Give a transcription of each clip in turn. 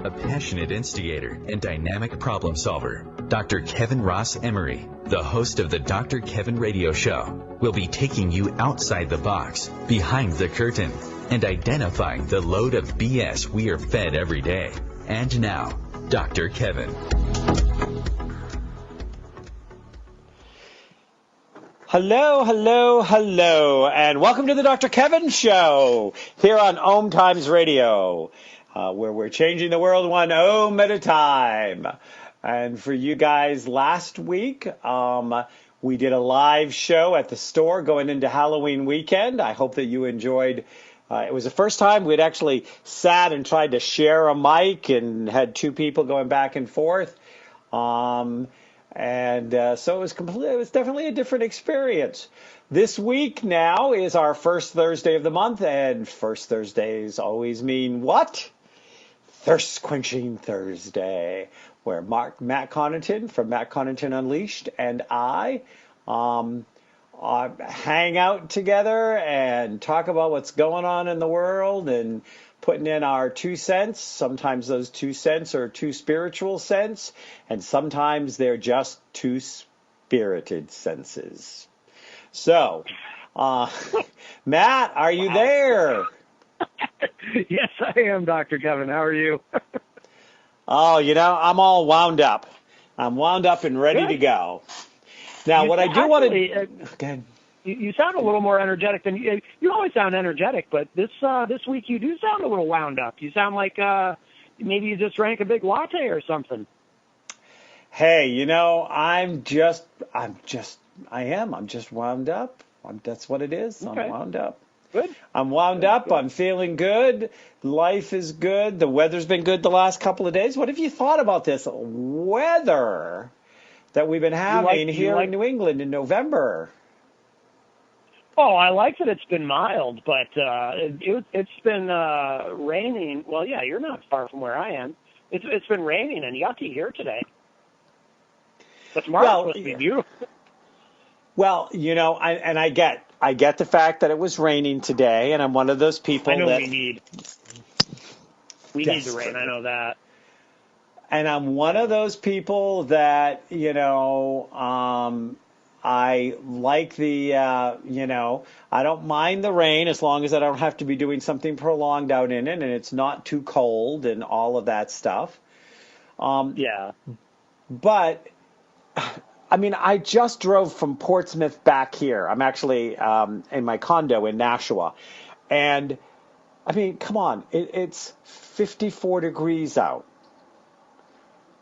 a passionate instigator and dynamic problem solver. Dr. Kevin Ross Emery, the host of the Dr. Kevin Radio Show, will be taking you outside the box, behind the curtain, and identifying the load of BS we are fed every day. And now, Dr. Kevin. Hello, hello, hello, and welcome to the Dr. Kevin Show here on OMTimes Radio, where we're changing the world one ohm at a time. And for you guys, last week, we did a live show at the store going into Halloween weekend. I hope that you enjoyed. It was the first time we'd actually sat and tried to share a mic and had two people going back and forth. So it was definitely a different experience. This week now is our first Thursday of the month, and first Thursdays always mean what? Thirst Quenching Thursday, where Matt Connarton from Matt Connarton Unleashed and I hang out together and talk about what's going on in the world and putting in our 2 cents. Sometimes those 2 cents are 2 spiritual cents, and sometimes they're just 2 spirited senses. So, Matt, are you there? Yes, I am, Dr. Kevin. How are you? Oh, I'm all wound up. I'm wound up and ready to go. Now, what I do want to... Okay. You sound a little more energetic than you always sound energetic, but this week you do sound a little wound up. You sound like maybe you just drank a big latte or something. Hey, I'm just wound up. That's what it is. Okay. I'm wound up. Good. I'm wound up. Good. I'm feeling good. Life is good. The weather's been good the last couple of days. What have you thought about this weather that we've been having here in New England in November? Oh, I like that it's been mild, but it's been raining. Well, yeah, you're not far from where I am. It's been raining and yucky here today. But tomorrow's supposed to be beautiful. Well, I get the fact that it was raining today, and I'm one of those people that we need the rain. I know that. And I'm one of those people that I like the, I don't mind the rain as long as I don't have to be doing something prolonged out in it and it's not too cold and all of that stuff. Yeah. But, I just drove from Portsmouth back here. I'm actually in my condo in Nashua. And, come on, it's 54 degrees out.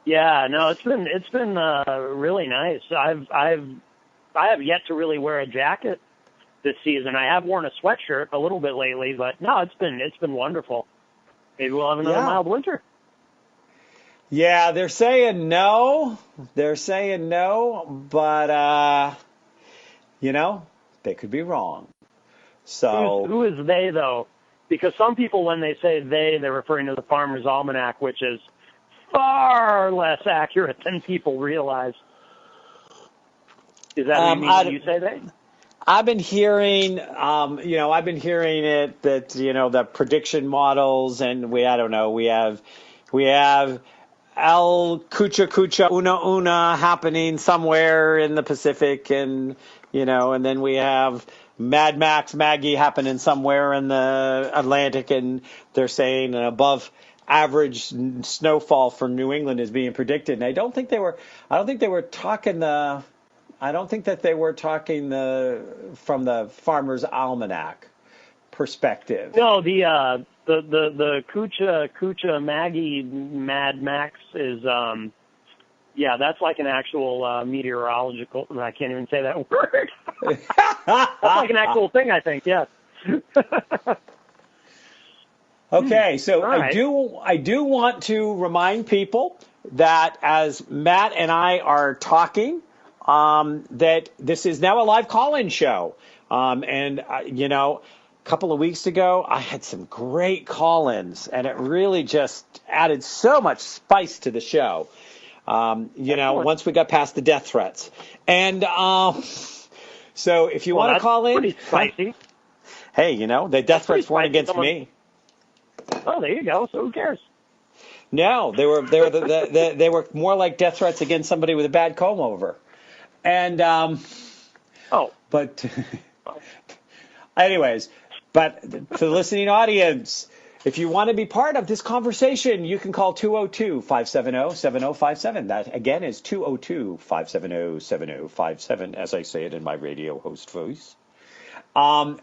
Yeah, no, it's been really nice. I have yet to really wear a jacket this season. I have worn a sweatshirt a little bit lately, but no, it's been wonderful. Maybe we'll have another mild winter. Yeah, they're saying no. But they could be wrong. So who is they though? Because some people, when they say they're referring to the Farmer's Almanac, which is far less accurate than people realize. Is that what you mean when you say that? I've been hearing, it that, the prediction models and we have El Cucha Cucha Una Una happening somewhere in the Pacific and then we have Mad Max Maggie happening somewhere in the Atlantic and they're saying an above average snowfall for New England is being predicted. And I don't think they were talking from the Farmer's Almanac perspective. No, the Cucha Maggie Mad Max is that's like an actual meteorological. I can't even say that word. That's like an actual thing, I think. Yes. Okay, so right. I do want to remind people that as Matt and I are talking, that this is now a live call-in show. A couple of weeks ago, I had some great call-ins, and it really just added so much spice to the show. Once we got past the death threats. And so if you want to call in, pretty spicy. Hey, the death threats weren't against me. Oh, there you go. So who cares? No, they were more like death threats against somebody with a bad comb over. And Oh, but anyways, but for the listening audience, if you want to be part of this conversation, you can call 202-570-7057. That, again, is 202-570-7057, as I say it in my radio host voice. Or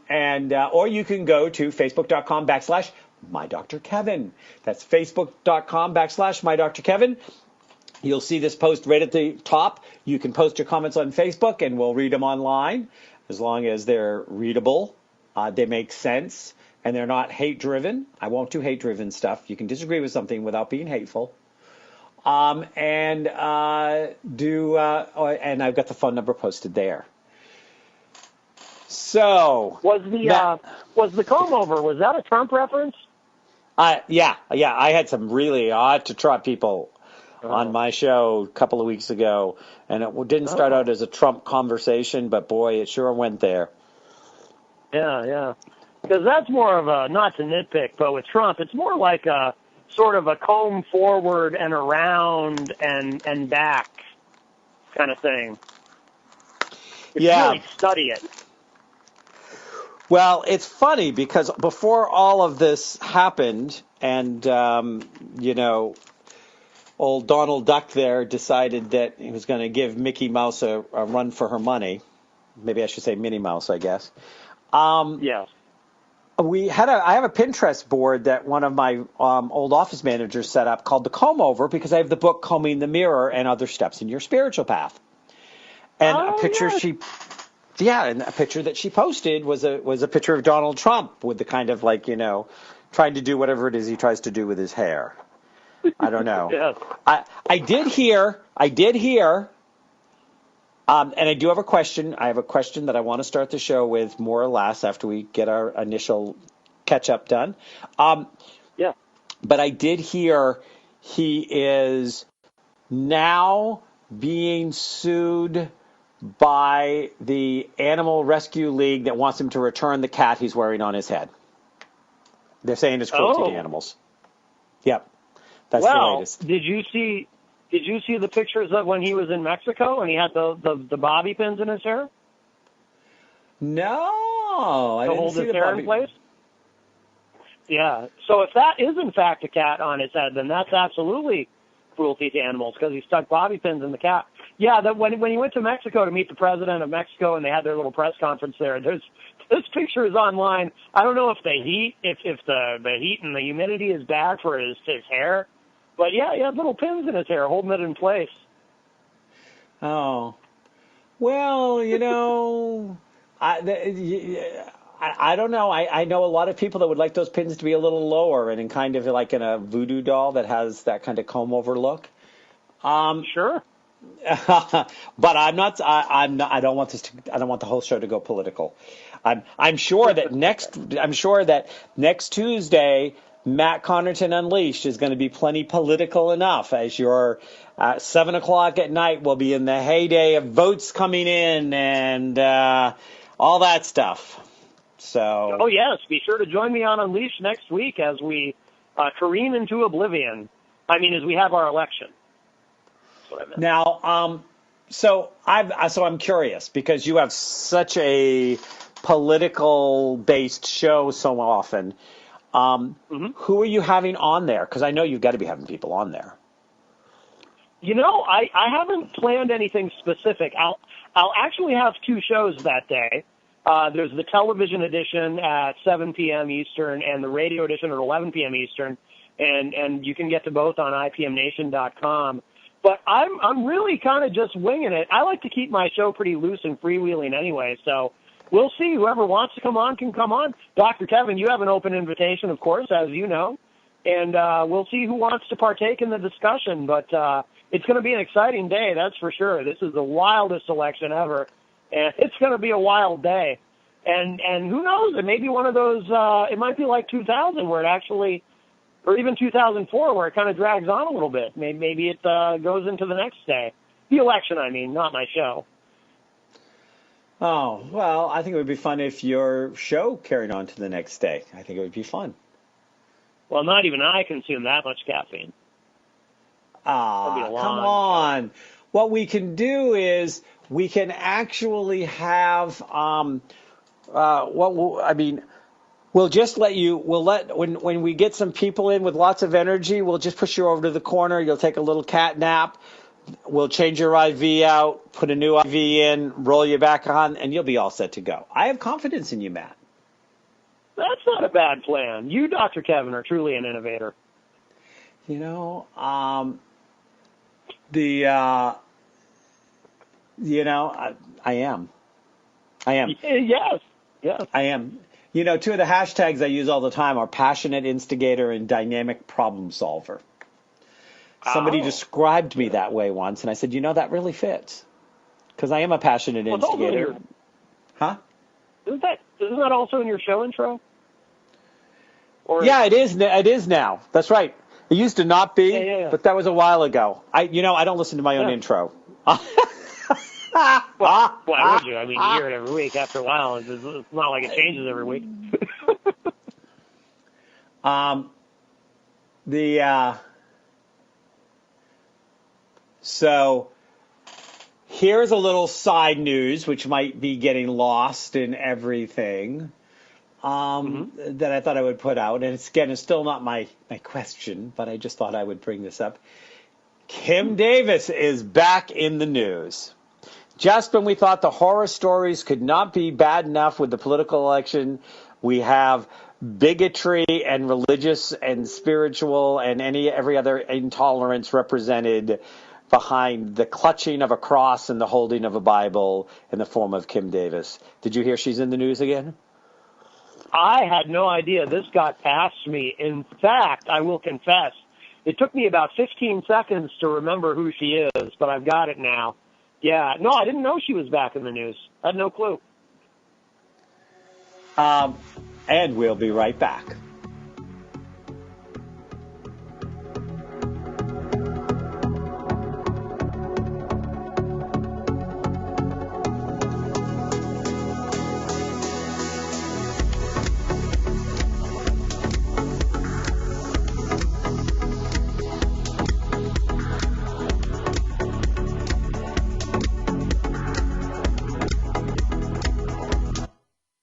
you can go to facebook.com/MyDrKevin. That's facebook.com/MyDrKevin. You'll see this post right at the top. You can post your comments on Facebook, and we'll read them online, as long as they're readable, they make sense, and they're not hate-driven. I won't do hate-driven stuff. You can disagree with something without being hateful. And I've got the phone number posted there. So was the comb over? Was that a Trump reference? Yeah. I had some really odd to Trump people on my show a couple of weeks ago, and it didn't start out as a Trump conversation, but boy, it sure went there. Yeah. Because that's more of a, not to nitpick, but with Trump, it's more like a sort of a comb forward and around and back kind of thing. Really study it. Well, it's funny because before all of this happened, and old Donald Duck there decided that he was going to give Mickey Mouse a run for her money. Maybe I should say Minnie Mouse, I guess. Yes. I have a Pinterest board that one of my old office managers set up called The Comb Over, because I have the book Combing the Mirror and Other Steps in Your Spiritual Path. And a picture and a picture that she posted was a picture of Donald Trump with the kind of trying to do whatever it is he tries to do with his hair. I don't know. Yes. I did hear, and I do have a question. I have a question that I want to start the show with, more or less, after we get our initial catch-up done. But I did hear he is now being sued by the Animal Rescue League that wants him to return the cat he's wearing on his head. They're saying it's cruelty to animals. Yep. That's the latest. Did you see the pictures of when he was in Mexico and he had the bobby pins in his hair? No, I didn't see the hair in place. Yeah. So if that is in fact a cat on his head, then that's absolutely cruelty to animals, because he stuck bobby pins in the cat. Yeah. When he went to Mexico to meet the president of Mexico and they had their little press conference there, this picture is online. I don't know if the heat and the humidity is bad for his hair. But yeah, he had little pins in his hair holding it in place. Oh, well, I don't know. I know a lot of people that would like those pins to be a little lower and in kind of like in a voodoo doll that has that kind of comb over look. Sure. But I'm not. I don't want the whole show to go political. I'm sure that next Tuesday, Matt Connarton Unleashed is going to be plenty political enough, as your 7 o'clock at night will be in the heyday of votes coming in and all that stuff. So. Oh yes, be sure to join me on Unleashed next week as we careen into oblivion. As we have our election. That's what I meant. Now, so I'm curious, because you have such a political-based show so often. Who are you having on there? Because I know you've got to be having people on there. I haven't planned anything specific. I'll actually have two shows that day. There's the television edition at 7 p.m. Eastern and the radio edition at 11 p.m. Eastern, and you can get to both on IPMNation.com. But I'm really kind of just winging it. I like to keep my show pretty loose and freewheeling anyway, so we'll see. Whoever wants to come on can come on. Dr. Kevin, you have an open invitation, of course, as you know, and we'll see who wants to partake in the discussion. But it's going to be an exciting day, that's for sure. This is the wildest election ever, and it's going to be a wild day. And who knows? It may be one of those. It might be like 2000, where it actually, or even 2004, where it kind of drags on a little bit. Maybe it goes into the next day. The election, not my show. Oh, well, I think it would be fun if your show carried on to the next day. I think it would be fun. Well, not even I consume that much caffeine. That'd be a Come long on. What we can do is we can actually have, we'll just when we get some people in with lots of energy, we'll just push you over to the corner. You'll take a little cat nap. We'll change your IV out, put a new IV in, roll you back on, and you'll be all set to go. I have confidence in you, Matt. That's not a bad plan. You, Dr. Kevin, are truly an innovator. You know, I am. Yes. I am. You know, two of the hashtags I use all the time are passionate instigator and dynamic problem solver. Somebody described me that way once, and I said, that really fits. Because I am a passionate instigator. Huh? Isn't that also in your show intro? Yeah, it is now. That's right. It used to not be, but that was a while ago. I don't listen to my own intro. Well, why would you? I mean, you hear it every week. After a while, it's not like it changes every week. So here's a little side news, which might be getting lost in everything, that I thought I would put out. And it's still not my question, but I just thought I would bring this up. Kim Davis is back in the news. Just when we thought the horror stories could not be bad enough with the political election, we have bigotry and religious and spiritual and every other intolerance represented behind the clutching of a cross and the holding of a Bible in the form of Kim Davis. Did you hear she's in the news again? I had no idea. This got past me. In fact, I will confess, it took me about 15 seconds to remember who she is, but I've got it now. Yeah, no, I didn't know she was back in the news. I had no clue. And we'll be right back.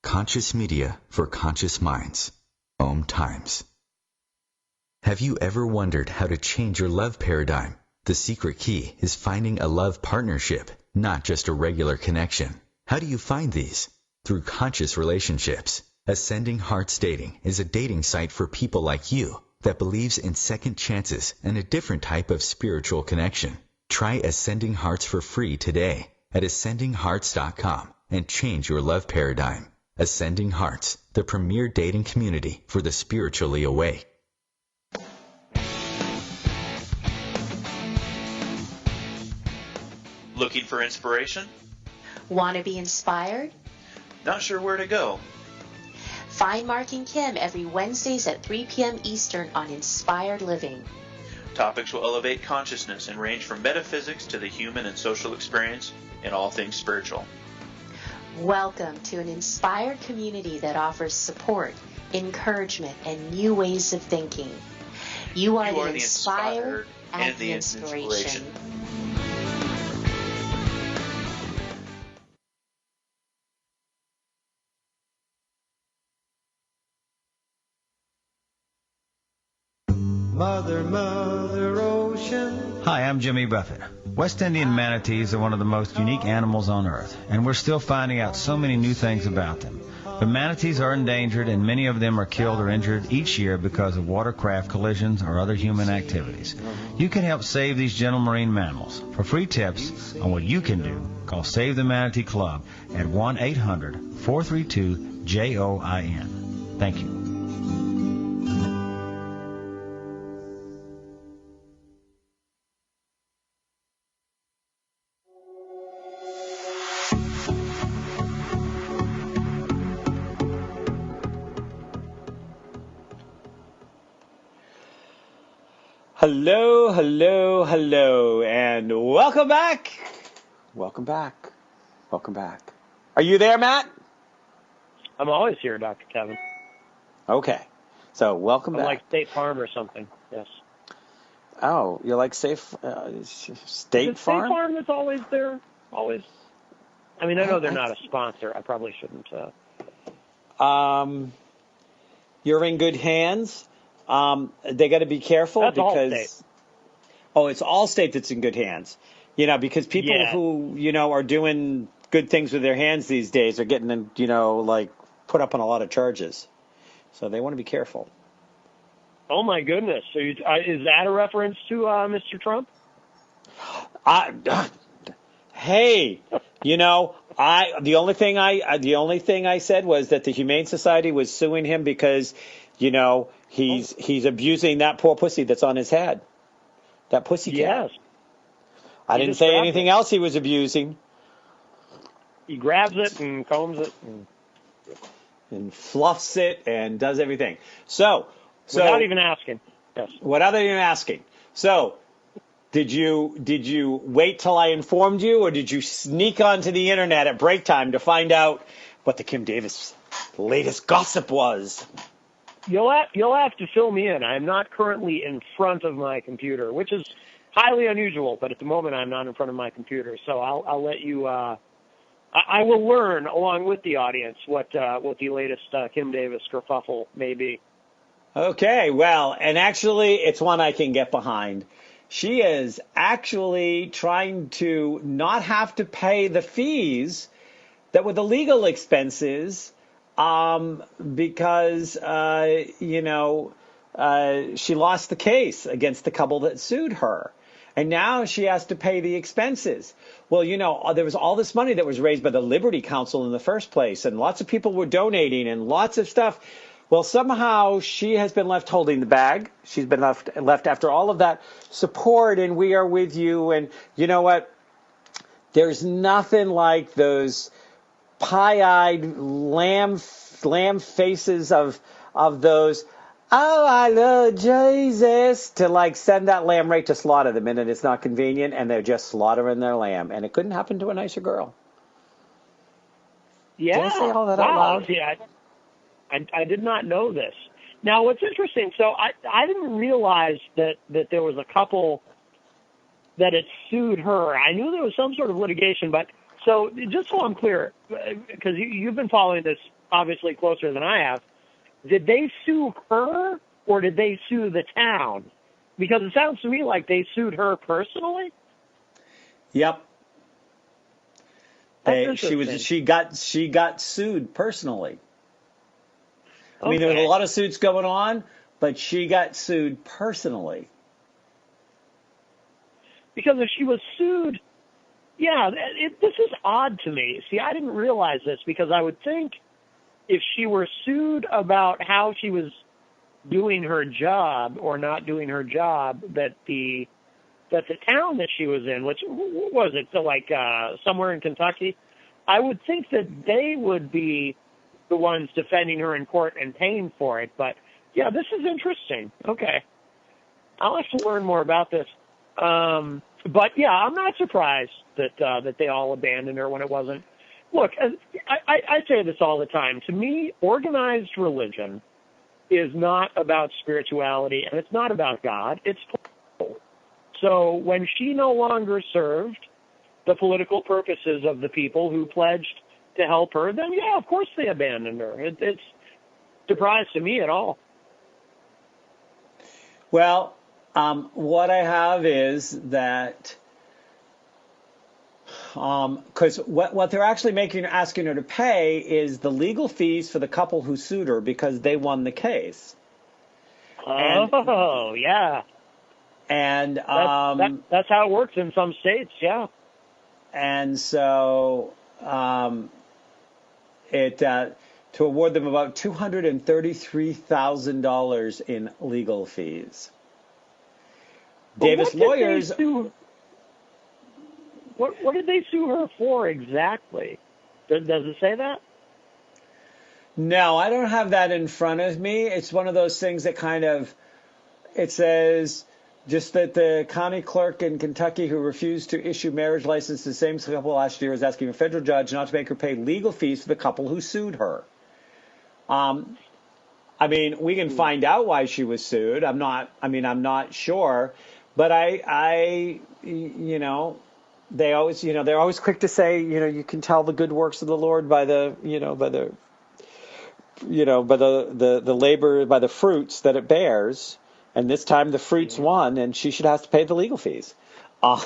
Conscious media for conscious minds. OMTimes. Have you ever wondered how to change your love paradigm? The secret key is finding a love partnership, not just a regular connection. How do you find these? Through conscious relationships. Ascending Hearts Dating is a dating site for people like you that believes in second chances and a different type of spiritual connection. Try Ascending Hearts for free today at ascendinghearts.com and change your love paradigm. Ascending Hearts, the premier dating community for the spiritually awake. Looking for inspiration? Want to be inspired? Not sure where to go? Find Mark and Kim every Wednesdays at 3 p.m. Eastern on Inspired Living. Topics will elevate consciousness and range from metaphysics to the human and social experience and all things spiritual. Welcome to an inspired community that offers support, encouragement, and new ways of thinking. You are the inspired and the inspiration. Mother, Mother Ocean. Hi, I'm Jimmy Buffett. West Indian manatees are one of the most unique animals on Earth, and we're still finding out so many new things about them. But manatees are endangered, and many of them are killed or injured each year because of watercraft collisions or other human activities. You can help save these gentle marine mammals. For free tips on what you can do, call Save the Manatee Club at 1-800-432-JOIN. Thank you. Hello, hello, hello, and welcome back. Welcome back. Welcome back. Are you there, Matt? I'm always here, Dr. Kevin. Okay. So welcome back. Like State Farm or something. Yes. Oh, you like State Farm? State Farm that's always there? Always. I mean, I know they're not a sponsor. I probably shouldn't. You're in good hands. They got to be careful that's because. Oh, it's Allstate that's in good hands. Because people who, are doing good things with their hands these days are getting them, put up on a lot of charges. So they want to be careful. Oh, my goodness. So is that a reference to Mr. Trump? Hey, the only thing I said was that the Humane Society was suing him because, he's abusing that poor pussy that's on his head. That pussy cat. Yes. I didn't say anything else he was abusing. He grabs it and combs it. And fluffs it and does everything. So without even asking. Yes. Without even asking. So did you wait till I informed you, or did you sneak onto the internet at break time to find out what the Kim Davis latest gossip was? You'll have to fill me in. I'm not currently in front of my computer, which is highly unusual, but at the moment I'm not in front of my computer. So I'll let you. I will learn along with the audience what the latest Kim Davis kerfuffle may be. Okay, well, and actually, it's one I can get behind. She is actually trying to not have to pay the fees that were the legal expenses. Because, she lost the case against the couple that sued her. And now she has to pay the expenses. Well, there was all this money that was raised by the Liberty Council in the first place, and lots of people were donating and lots of stuff. Well, somehow she has been left holding the bag. She's been left after all of that support, and we are with you. And you know what? There's nothing like those pie-eyed lamb faces of those, oh, I love Jesus, to send that lamb right to slaughter the minute it's not convenient, and they're just slaughtering their lamb. And it couldn't happen to a nicer girl. Yeah. Did I say all that out loud? Yeah. I did not know this. Now, what's interesting, so I didn't realize that there was a couple that had sued her. I knew there was some sort of litigation, but so just so I'm clear, because you've been following this obviously closer than I have, did they sue her or did they sue the town? Because it sounds to me like they sued her personally. Yep. She got sued personally. I mean, there's a lot of suits going on, but she got sued personally. Because if she was sued, this is odd to me. See, I didn't realize this because I would think if she were sued about how she was doing her job or not doing her job, that the town that she was in, which was it, so somewhere in Kentucky, I would think that they would be the ones defending her in court and paying for it. But yeah, this is interesting. Okay, I'll have to learn more about this. But yeah, I'm not surprised that they all abandoned her when it wasn't. Look, I say this all the time. To me, organized religion is not about spirituality, and it's not about God. It's political. So when she no longer served the political purposes of the people who pledged to help her, then yeah, of course they abandoned her. It's surprise to me at all. Well, what I have is that because what they're actually asking her to pay is the legal fees for the couple who sued her because they won the case. Oh, yeah. And that's how it works in some states, yeah. And so to award them about $233,000 in legal fees. Davis lawyers. What did they sue her for exactly? Does it say that? No, I don't have that in front of me. It's one of those things that it says just that the county clerk in Kentucky who refused to issue marriage license to the same couple last year is asking a federal judge not to make her pay legal fees for the couple who sued her. I mean, we can find out why she was sued. I'm not sure, but they always, they're always quick to say, you can tell the good works of the Lord by the labor, by the fruits that it bears. And this time the fruits won, and she should have to pay the legal fees. That's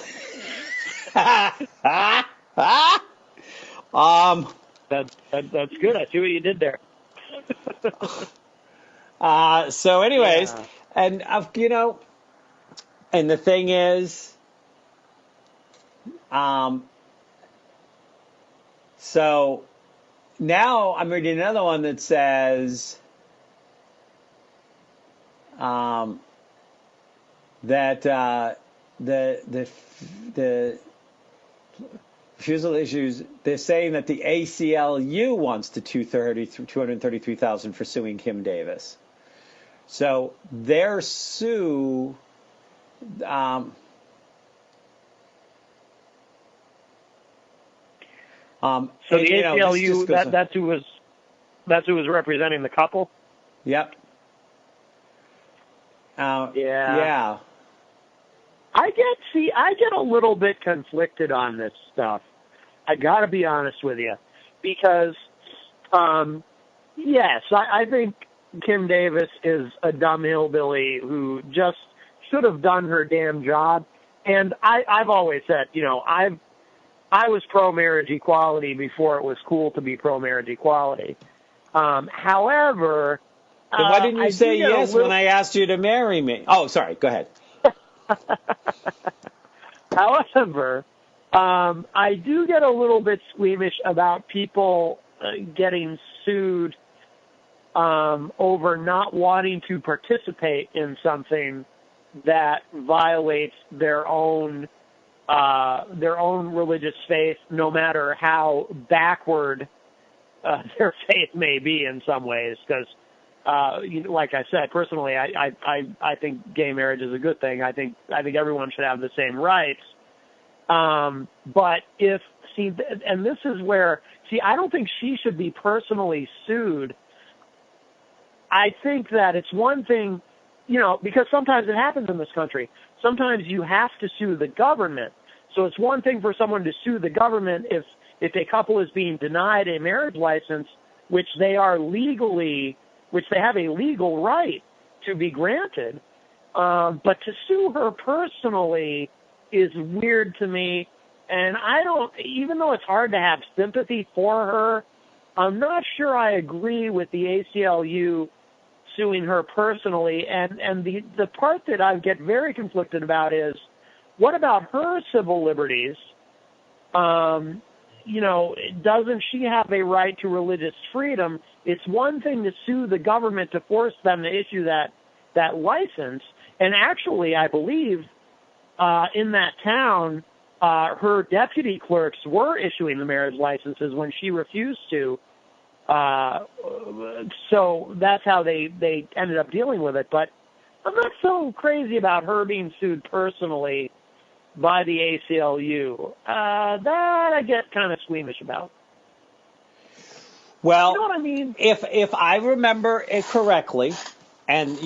good. I see what you did there. So anyways, and and the thing is, so now I'm reading another one that says that the refusal issues. They're saying that the ACLU wants the $233,000 for suing Kim Davis. So their sue. So the ACLU, that's who was representing the couple. Yep. Yeah. I get a little bit conflicted on this stuff. I got to be honest with you, because yes, I think Kim Davis is a dumb hillbilly who just should have done her damn job. And I've always said, I was pro-marriage equality before it was cool to be pro-marriage equality. However... Then why didn't you say yes when I asked you to marry me? Oh, sorry. Go ahead. However, I do get a little bit squeamish about people getting sued over not wanting to participate in something that violates their own religious faith, no matter how backward their faith may be in some ways. Because, like I said, personally, I think gay marriage is a good thing. I think everyone should have the same rights. But and this is where, I don't think she should be personally sued. I think that it's one thing, because sometimes it happens in this country. Sometimes you have to sue the government. So it's one thing for someone to sue the government if a couple is being denied a marriage license, which they have a legal right to be granted. But to sue her personally is weird to me. And even though it's hard to have sympathy for her, I'm not sure I agree with the ACLU suing her personally. And the part that I get very conflicted about is, what about her civil liberties? Doesn't she have a right to religious freedom? It's one thing to sue the government to force them to issue that license. And actually, I believe in that town, her deputy clerks were issuing the marriage licenses when she refused to. So that's how they ended up dealing with it. But I'm not so crazy about her being sued personally by the ACLU. That I get kind of squeamish about. Well, you know what I mean? If I remember it correctly, and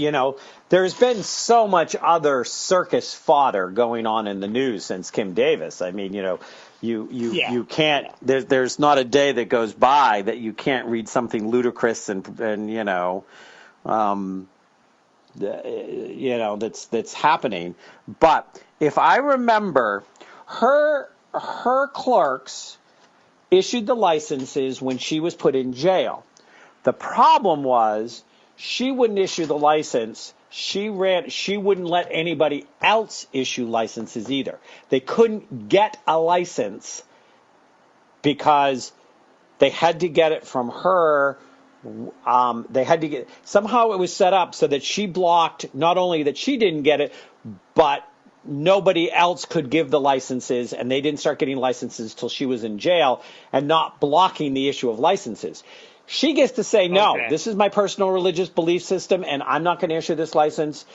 there's been so much other circus fodder going on in the news since Kim Davis. I mean, you can't. There's not a day that goes by that you can't read something ludicrous and that's happening. But if I remember, her clerks issued the licenses when she was put in jail. The problem was she wouldn't issue the license. She wouldn't let anybody else issue licenses either. They couldn't get a license because they had to get it from her. Somehow it was set up so that she blocked, not only that she didn't get it, but nobody else could give the licenses, and they didn't start getting licenses till she was in jail, and not blocking the issue of licenses. She gets to say, no, This is my personal religious belief system, and I'm not going to issue this license.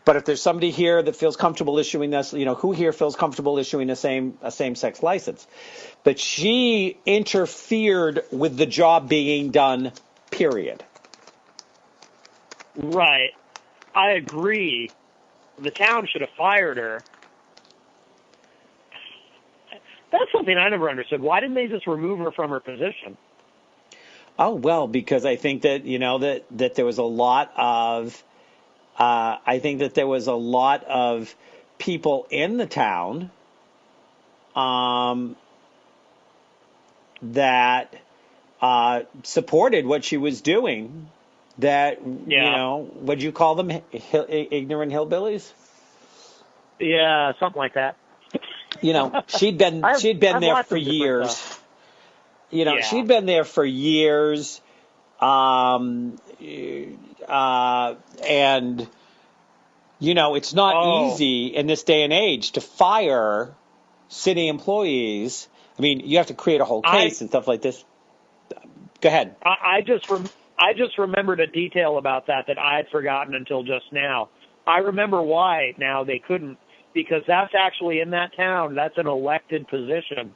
But if there's somebody here that feels comfortable issuing this, who here feels comfortable issuing a same-sex license? But she interfered with the job being done, period. Right. I agree. The town should have fired her. That's something I never understood. Why didn't they just remove her from her position? Oh, well, because I think that, that there was a lot of, people in the town that supported what she was doing. That, what'd you call them? Ignorant hillbillies? Yeah, something like that. She'd been there for years. She'd been there for years. And, it's not easy in this day and age to fire city employees. I mean, you have to create a whole case and stuff like this. Go ahead. I just remembered a detail about that I had forgotten until just now. I remember why now they couldn't, because that's actually in that town. That's an elected position.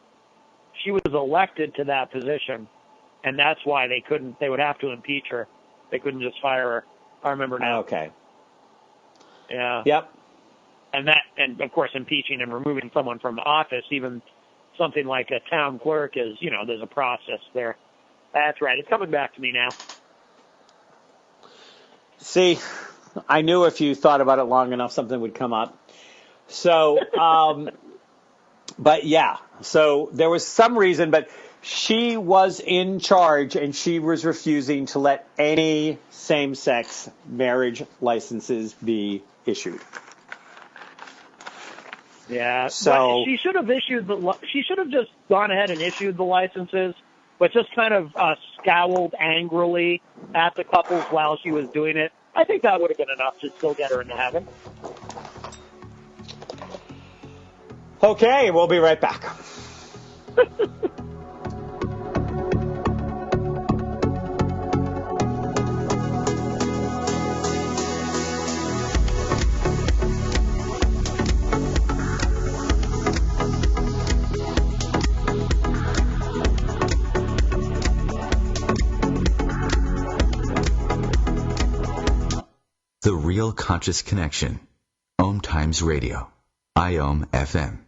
She was elected to that position, and that's why they couldn't. They would have to impeach her. They couldn't just fire her. I remember now. Okay. Yeah. Yep. And of course, impeaching and removing someone from office, even something like a town clerk, is, there's a process there. That's right. It's coming back to me now. See, I knew if you thought about it long enough, something would come up. So, but yeah, so there was some reason, but she was in charge and she was refusing to let any same-sex marriage licenses be issued. Yeah. So she should have just gone ahead and issued the licenses, but just kind of scowled angrily at the couples while she was doing it. I think that would have been enough to still get her into heaven. Okay, we'll be right back. The Real Conscious Connection. OMTimes Radio. IOM FM.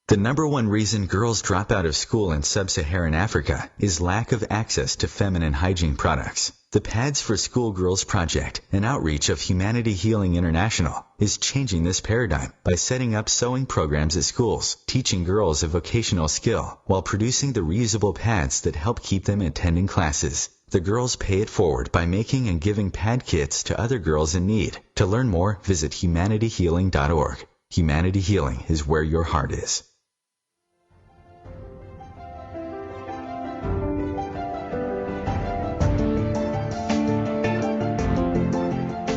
The number one reason girls drop out of school in sub-Saharan Africa is lack of access to feminine hygiene products. The Pads for Schoolgirls Project, an outreach of Humanity Healing International, is changing this paradigm by setting up sewing programs at schools, teaching girls a vocational skill, while producing the reusable pads that help keep them attending classes. The girls pay it forward by making and giving pad kits to other girls in need. To learn more, visit humanityhealing.org. Humanity Healing is where your heart is.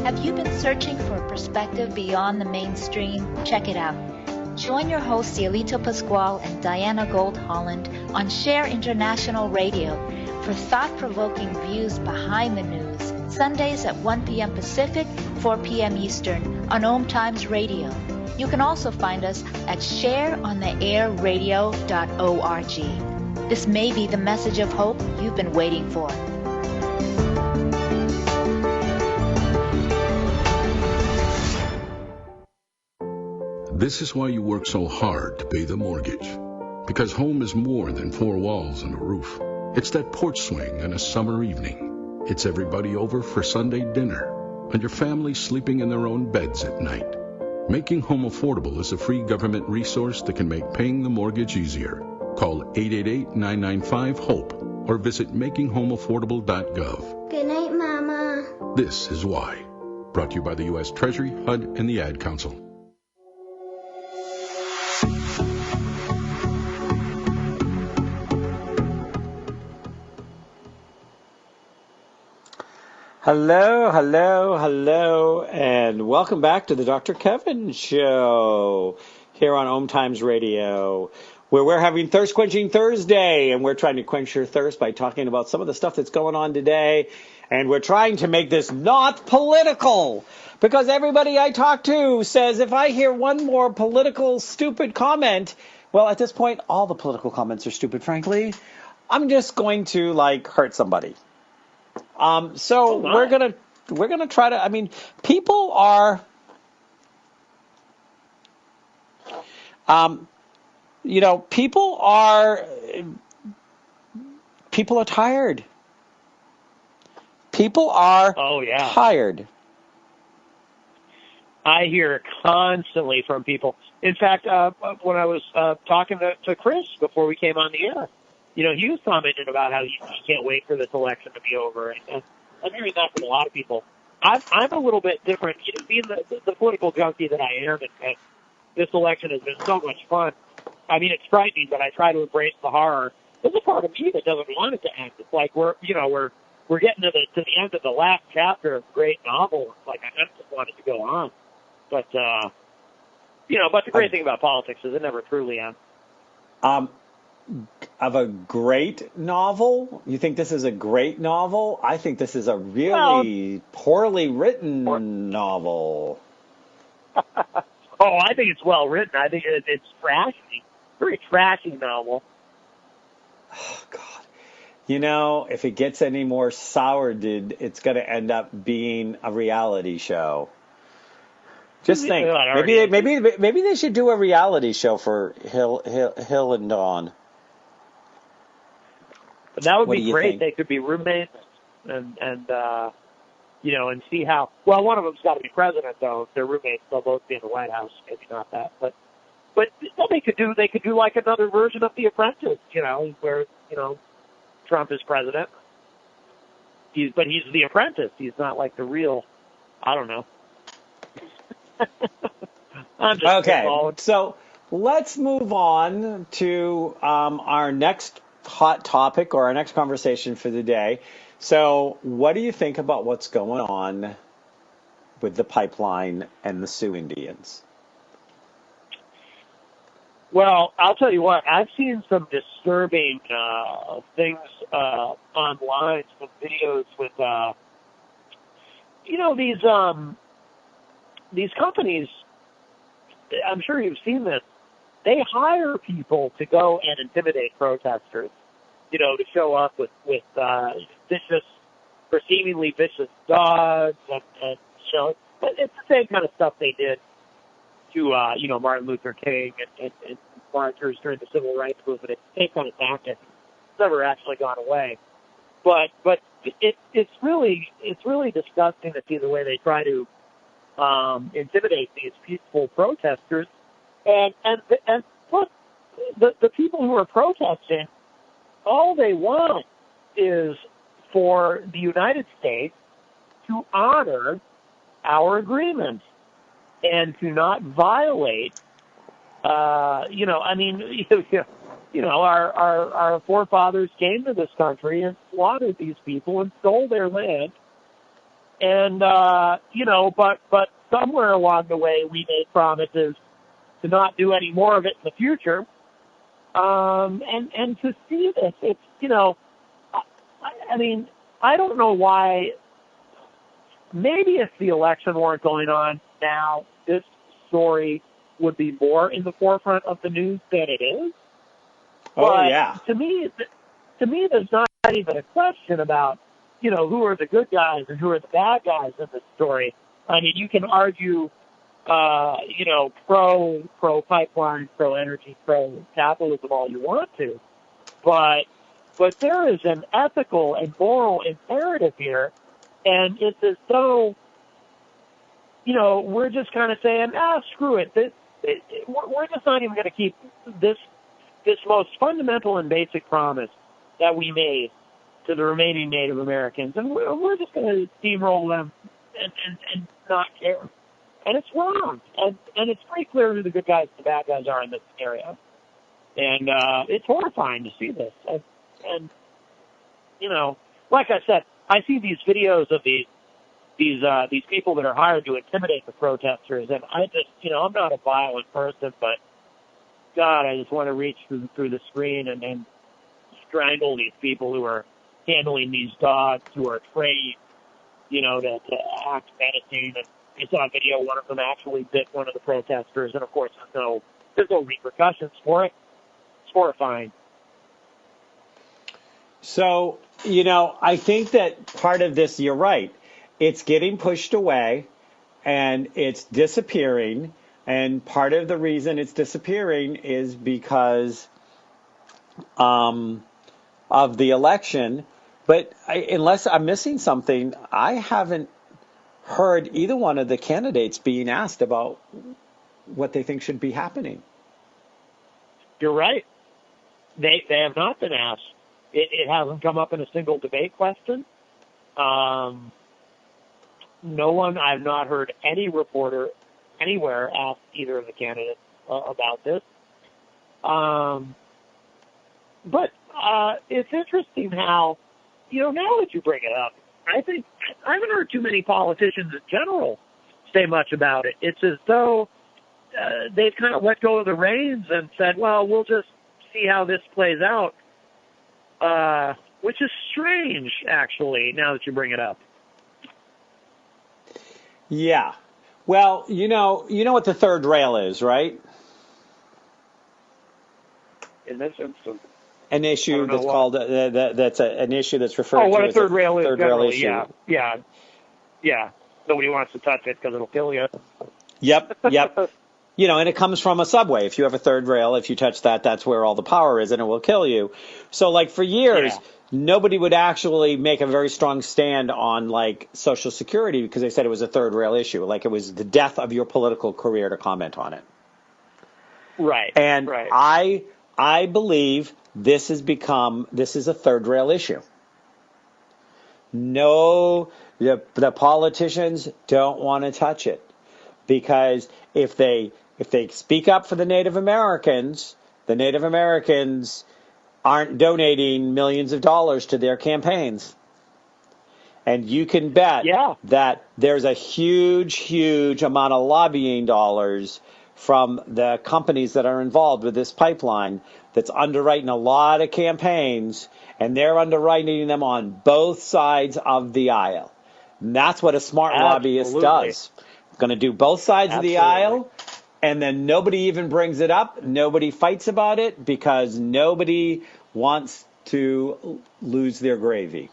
Have you been searching for a perspective beyond the mainstream? Check it out. Join your hosts Cielito Pascual and Diana Gold Holland on Share International Radio for thought-provoking views behind the news, Sundays at 1 p.m. Pacific, 4 p.m. Eastern on OMTimes Radio. You can also find us at shareontheairradio.org. This may be the message of hope you've been waiting for. This is why you work so hard to pay the mortgage. Because home is more than four walls and a roof. It's that porch swing on a summer evening. It's everybody over for Sunday dinner. And your family sleeping in their own beds at night. Making Home Affordable is a free government resource that can make paying the mortgage easier. Call 888-995-HOPE or visit makinghomeaffordable.gov. Good night, Mama. This is why. Brought to you by the U.S. Treasury, HUD, and the Ad Council. Hello, hello, hello, and welcome back to the Dr. Kevin Show here on OMTimes Radio, where we're having Thirst Quenching Thursday, and we're trying to quench your thirst by talking about some of the stuff that's going on today, and we're trying to make this not political, because everybody I talk to says if I hear one more political stupid comment, well, at this point, all the political comments are stupid, frankly, I'm just going to, hurt somebody. So we're going to try to. I mean, people are. People are tired. People are tired. I hear it constantly from people. In fact, when I was talking to Chris before we came on the air, he was commenting about how he can't wait for this election to be over. And I'm hearing that from a lot of people. I'm a little bit different. Being the political junkie that I am, and this election has been so much fun. I mean, it's frightening, but I try to embrace the horror. There's a part of me that doesn't want it to end. It's like we're getting to the end of the last chapter of a great novel. It's like I just want it to go on. But but the great thing about politics is it never truly ends. Of a great novel? You think this is a great novel? I think this is a really poorly written novel. Oh, I think it's well written. I think it's trashy. Very trashy novel. Oh, God. If it gets any more soured, it's going to end up being a reality show. Just think, maybe they should do a reality show for Hill and Dawn. But that would be great. They could be roommates and see how. Well, one of them's got to be president, though. If they're roommates, they'll both be in the White House. Maybe not that, but they could do like another version of The Apprentice. Where Trump is president. He's The Apprentice. He's not like the real. I don't know. Okay, so let's move on to our next hot topic or our next conversation for the day. So what do you think about what's going on with the pipeline and the Sioux Indians? Well, I'll tell you what, I've seen some disturbing things online, some videos with, these companies. I'm sure you've seen this. They hire people to go and intimidate protesters, to show up with vicious or seemingly vicious dogs and show. It's the same kind of stuff they did to, Martin Luther King and marchers during the Civil Rights Movement. It's the same kind of tactic. It's never actually gone away. But it's really disgusting to see the way they try to intimidate these peaceful protesters. And look, the people who are protesting, all they want is for the United States to honor our agreement and to not violate, our forefathers came to this country and slaughtered these people and stole their land. And, but somewhere along the way we made promises to not do any more of it in the future. And to see this, it's, I don't know why. Maybe if the election weren't going on now, this story would be more in the forefront of the news than it is. Oh, yeah. To me, there's not even a question about, who are the good guys and who are the bad guys in this story. I mean, you can argue, pro pipeline, pro energy, pro capitalism all you want to, but there is an ethical and moral imperative here, and it's as though, we're just kind of saying, screw it. We're just not even going to keep this most fundamental and basic promise that we made to the remaining Native Americans, and we're just going to steamroll them and not care. And it's wrong. And it's pretty clear who the good guys and the bad guys are in this scenario. And it's horrifying to see this. And like I said, I see these videos of these people that are hired to intimidate the protesters, and I just, I'm not a violent person, but God, I just want to reach through the screen and strangle these people who are handling these dogs, who are trained, to act menacing. And I saw a video, one of them actually bit one of the protesters, and of course there's no repercussions for it. It's horrifying. So, I think that part of this, you're right, it's getting pushed away, and it's disappearing. And part of the reason it's disappearing is because of the election. But unless I'm missing something, I haven't heard either one of the candidates being asked about what they think should be happening. You're right. They have not been asked. It hasn't come up in a single debate question. No one, I've not heard any reporter anywhere ask either of the candidates about this. But it's interesting how, now that you bring it up, I think I haven't heard too many politicians in general say much about it. It's as though they've kind of let go of the reins and said, well, we'll just see how this plays out, which is strange, actually, now that you bring it up. Yeah. Well, you know what the third rail is, right? In this instance. An issue that's called an issue that's referred to as what a third rail is. Third rail issue. Yeah. Nobody wants to touch it because it'll kill you. Yep. And it comes from a subway. If you have a third rail, if you touch that, that's where all the power is, and it will kill you. So, like, for years, nobody would actually make a very strong stand on, like, Social Security because they said it was a third rail issue. Like, it was the death of your political career to comment on it. Right. And I believe this is a third rail issue. No, the politicians don't want to touch it because if they speak up for the Native Americans aren't donating millions of dollars to their campaigns. And you can bet that there's a huge, huge amount of lobbying dollars from the companies that are involved with this pipeline that's underwriting a lot of campaigns, and they're underwriting them on both sides of the aisle. And that's what a smart lobbyist does. Going to do both sides of the aisle, and then nobody even brings it up. Nobody fights about it because nobody wants to lose their gravy.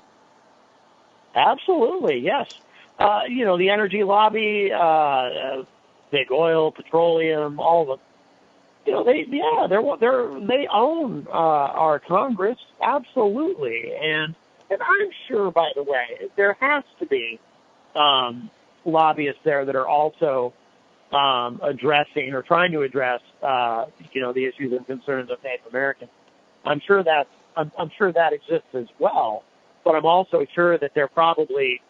Absolutely, yes. The energy lobby, big oil, petroleum, all of them. They own our Congress, absolutely. And I'm sure, by the way, there has to be lobbyists there that are also addressing or trying to address, the issues and concerns of Native Americans. I'm sure that exists as well. But I'm also sure that there are probably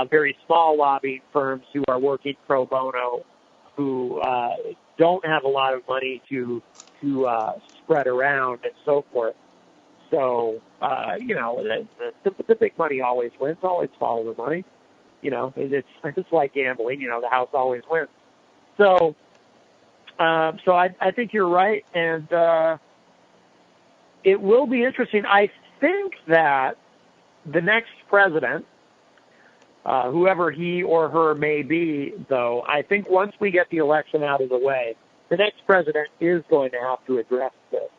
very small lobbying firms who are working pro bono, who don't have a lot of money to spread around and so forth. So, the big money always wins. Always follow the money. It's like gambling. The house always wins. So I think you're right, and it will be interesting. I think that the next president, whoever he or her may be, though, I think once we get the election out of the way, the next president is going to have to address this.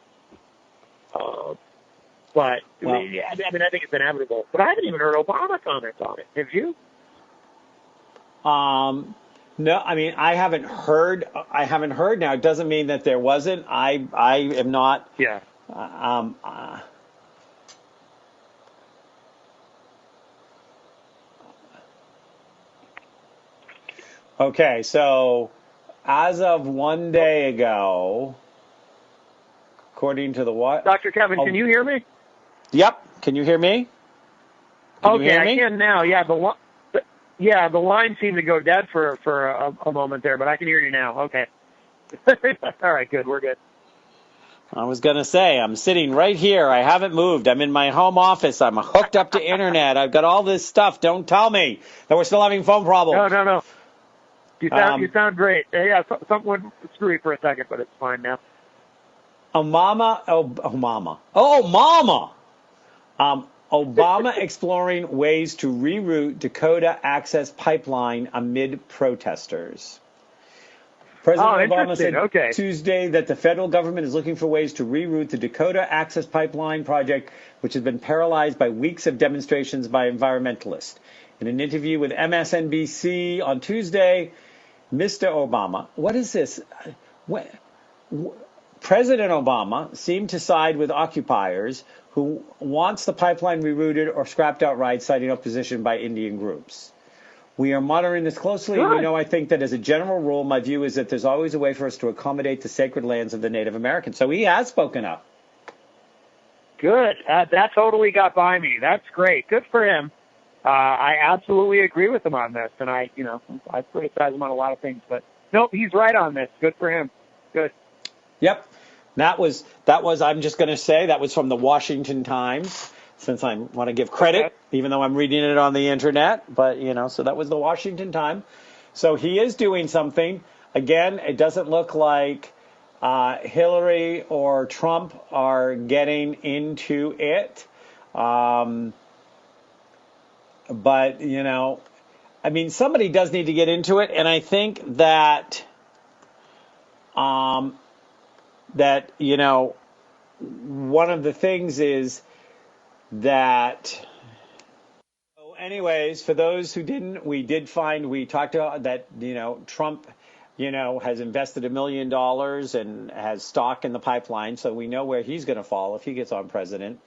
I think it's inevitable. But I haven't even heard Obama comment on it. Have you? No, I haven't heard. Now, it doesn't mean that there wasn't. I am not. Yeah. Okay, so as of one day ago, according to the what? Dr. Kevin, can you hear me? Yep. Can you hear me? I can now. Yeah, the line seemed to go dead for a moment there, but I can hear you now. Okay. All right, good. We're good. I was going to say, I'm sitting right here. I haven't moved. I'm in my home office. I'm hooked up to internet. I've got all this stuff. Don't tell me that we're still having phone problems. No. You sound great. Yeah, something went screwy for a second, but it's fine now. Obama exploring ways to reroute Dakota Access Pipeline amid protesters. President Obama said Tuesday that the federal government is looking for ways to reroute the Dakota Access Pipeline project, which has been paralyzed by weeks of demonstrations by environmentalists. In an interview with MSNBC on Tuesday, Mr. Obama, what is this? President Obama seemed to side with occupiers who wants the pipeline rerouted or scrapped outright, citing opposition by Indian groups. We are monitoring this closely. Good. I think that as a general rule, my view is that there's always a way for us to accommodate the sacred lands of the Native Americans. So he has spoken up. Good. That totally got by me. That's great. Good for him. I absolutely agree with him on this, and I criticize him on a lot of things, but nope, he's right on this. Good for him. Good. Yep. That was. I'm just going to say that was from the Washington Times, since I want to give credit, even though I'm reading it on the internet. But so that was the Washington Times. So he is doing something. Again, it doesn't look like Hillary or Trump are getting into it. But, somebody does need to get into it. And I think that, one of the things is that, anyways, for those who didn't, we talked about that, Trump, has invested $1 million and has stock in the pipeline. So we know where he's going to fall if he gets on president.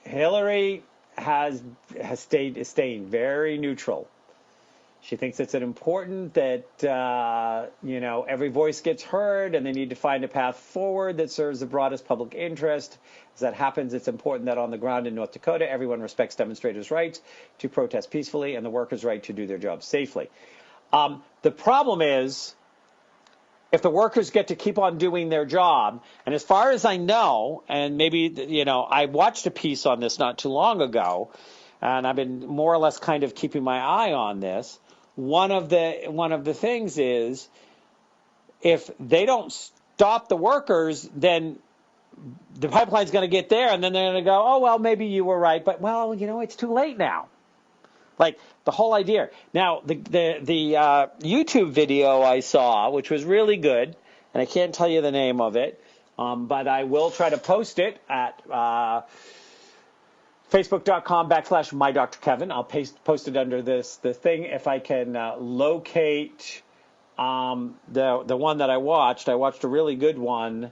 Hillary has staying very neutral. She thinks it's important that every voice gets heard, and they need to find a path forward that serves the broadest public interest. As that happens, it's important that on the ground in North Dakota, everyone respects demonstrators' rights to protest peacefully and the workers' right to do their jobs safely. The problem is, if the workers get to keep on doing their job, and as far as I know, and maybe, I watched a piece on this not too long ago, and I've been more or less kind of keeping my eye on this. One of the things is, if they don't stop the workers, then the pipeline's going to get there, and then they're going to go, oh, well, maybe you were right, but, well, it's too late now. Like the whole idea. Now, the YouTube video I saw, which was really good, and I can't tell you the name of it, but I will try to post it at facebook.com/mydrkevin. I'll post it under the thing if I can locate the one that I watched. I watched a really good one.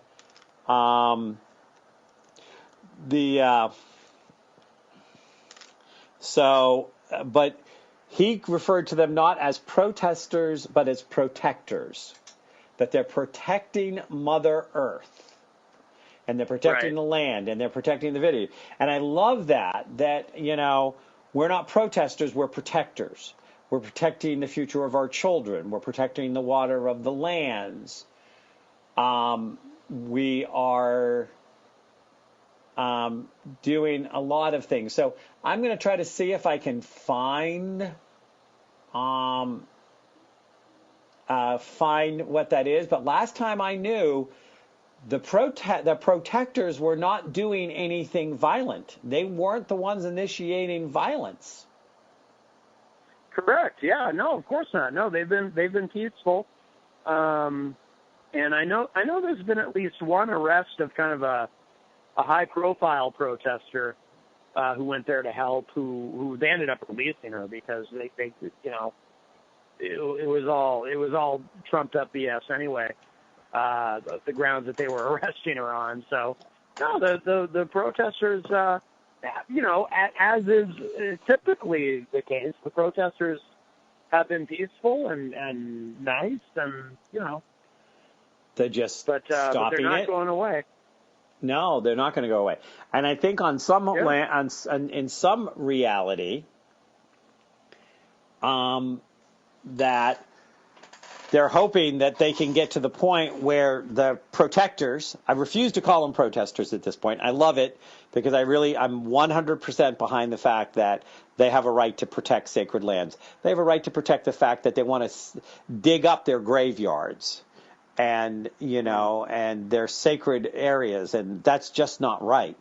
But he referred to them not as protesters, but as protectors, that they're protecting Mother Earth, and they're protecting the land, and they're protecting the video. And I love that we're not protesters, we're protectors. We're protecting the future of our children. We're protecting the water of the lands. We are doing a lot of things. So I'm going to try to see if I can find what that is. But last time I knew, the protectors were not doing anything violent. They weren't the ones initiating violence. Correct. Yeah. No, of course not. No, they've been peaceful. And I know there's been at least one arrest of kind of a high-profile protester who went there to help. Who they ended up releasing her because they it was all trumped up BS anyway. The grounds that they were arresting her on. So no, the protesters, as is typically the case, the protesters have been peaceful and nice, and they're just but they're not going away. No, they're not going to go away. And I think on some in some reality, that they're hoping that they can get to the point where the protectors, I refuse to call them protesters at this point. I love it because I'm 100% behind the fact that they have a right to protect sacred lands. They have a right to protect the fact that they want to dig up their graveyards and their sacred areas, and that's just not right.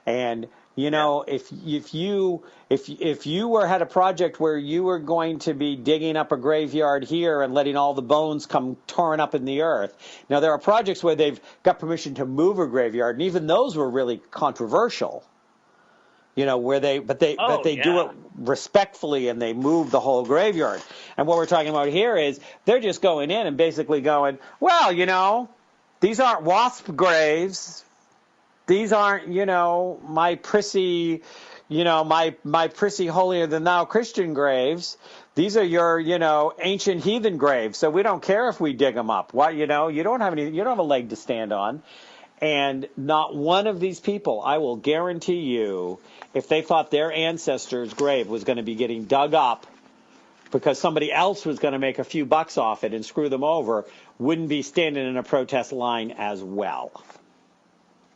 And if you had a project where you were going to be digging up a graveyard here and letting all the bones come torn up in the earth. Now, there are projects where they've got permission to move a graveyard, and even those were really controversial. where they do it respectfully, and they move the whole graveyard. And what we're talking about here is they're just going in and basically going, well, these aren't wasp graves. These aren't, my prissy, my prissy holier than thou Christian graves. These are your, ancient heathen graves. So we don't care if we dig them up. What, you don't have a leg to stand on. And not one of these people, I will guarantee you, if they thought their ancestor's grave was going to be getting dug up because somebody else was going to make a few bucks off it and screw them over, wouldn't be standing in a protest line as well.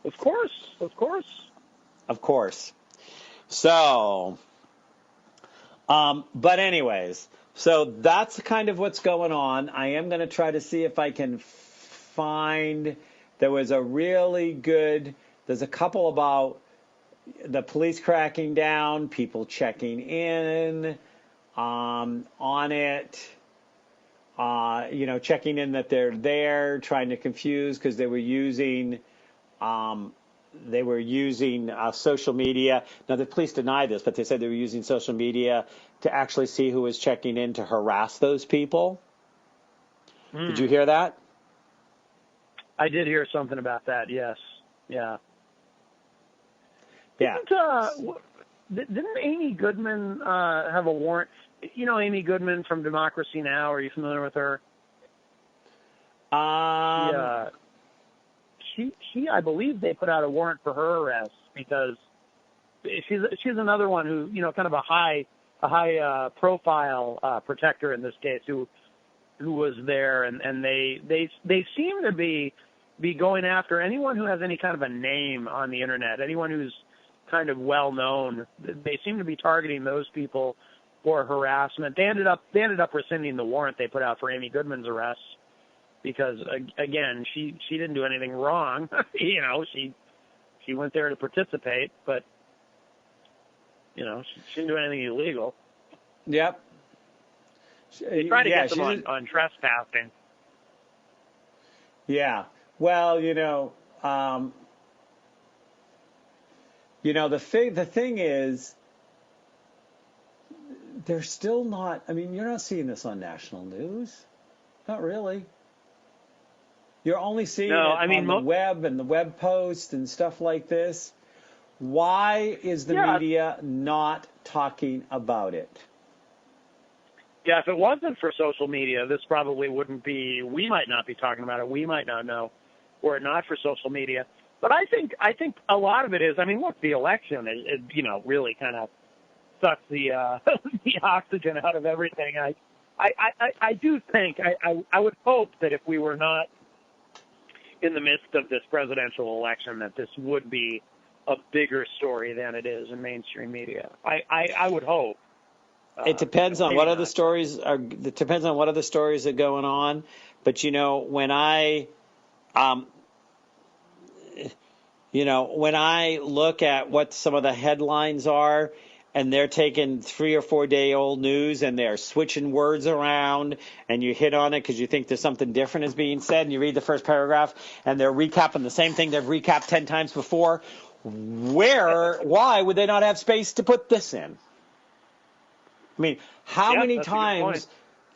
Of course. So, but anyways, so that's kind of what's going on. I am going to try to see if I can find... There was there's a couple about the police cracking down, people checking in on it, checking in that they're there, trying to confuse because they were using social media. Now, the police deny this, but they said they were using social media to actually see who was checking in to harass those people. Did you hear that? I did hear something about that, yes. Yeah. Yeah. Didn't Amy Goodman have a warrant? Amy Goodman from Democracy Now! Are you familiar with her? She, I believe they put out a warrant for her arrest because she's another one who, kind of a high profile protector in this case who was there, and they seem to be going after anyone who has any kind of a name on the internet, anyone who's kind of well known. They seem to be targeting those people for harassment. They ended up rescinding the warrant they put out for Amy Goodman's arrest because again, she didn't do anything wrong. She went there to participate, but she didn't do anything illegal. Yep. They tried to get them on trespassing. Yeah. Well, the thing is, they're still not. I mean, you're not seeing this on national news. Not really. You're only seeing it on the web and the web posts and stuff like this. Why is the media not talking about it? Yeah, if it wasn't for social media, this probably wouldn't be. We might not be talking about it. We might not know, were it not for social media. But I think a lot of it is. I mean, look, the election, really kind of sucks the the oxygen out of everything. I do think I would hope that if we were not in the midst of this presidential election, that this would be a bigger story than it is in mainstream media. I would hope. It depends on what other stories are. It depends on what other stories are going on. But when I look at what some of the headlines are, and they're taking 3 or 4 day old news and they're switching words around, and you hit on it because you think there's something different is being said, and you read the first paragraph and they're recapping the same thing they've recapped 10 times before. Why would they not have space to put this in? I mean, how many times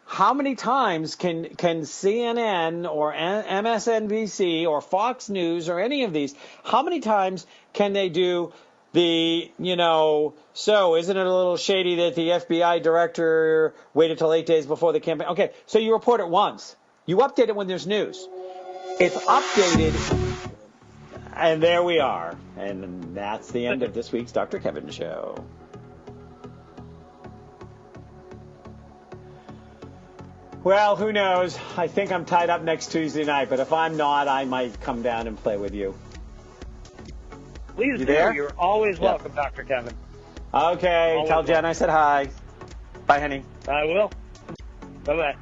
can CNN or MSNBC or Fox News or any of these, how many times can they do the, so isn't it a little shady that the FBI director waited till 8 days before the campaign? Okay, so you report it once. You update it when there's news. It's updated, and there we are. And that's the end of this week's Dr. Kevin Show. Well, who knows? I think I'm tied up next Tuesday night, but if I'm not, I might come down and play with you. Please do. There? You're always welcome, Dr. Kevin. Okay. Tell Jen I said hi. Bye, honey. I will. Bye-bye.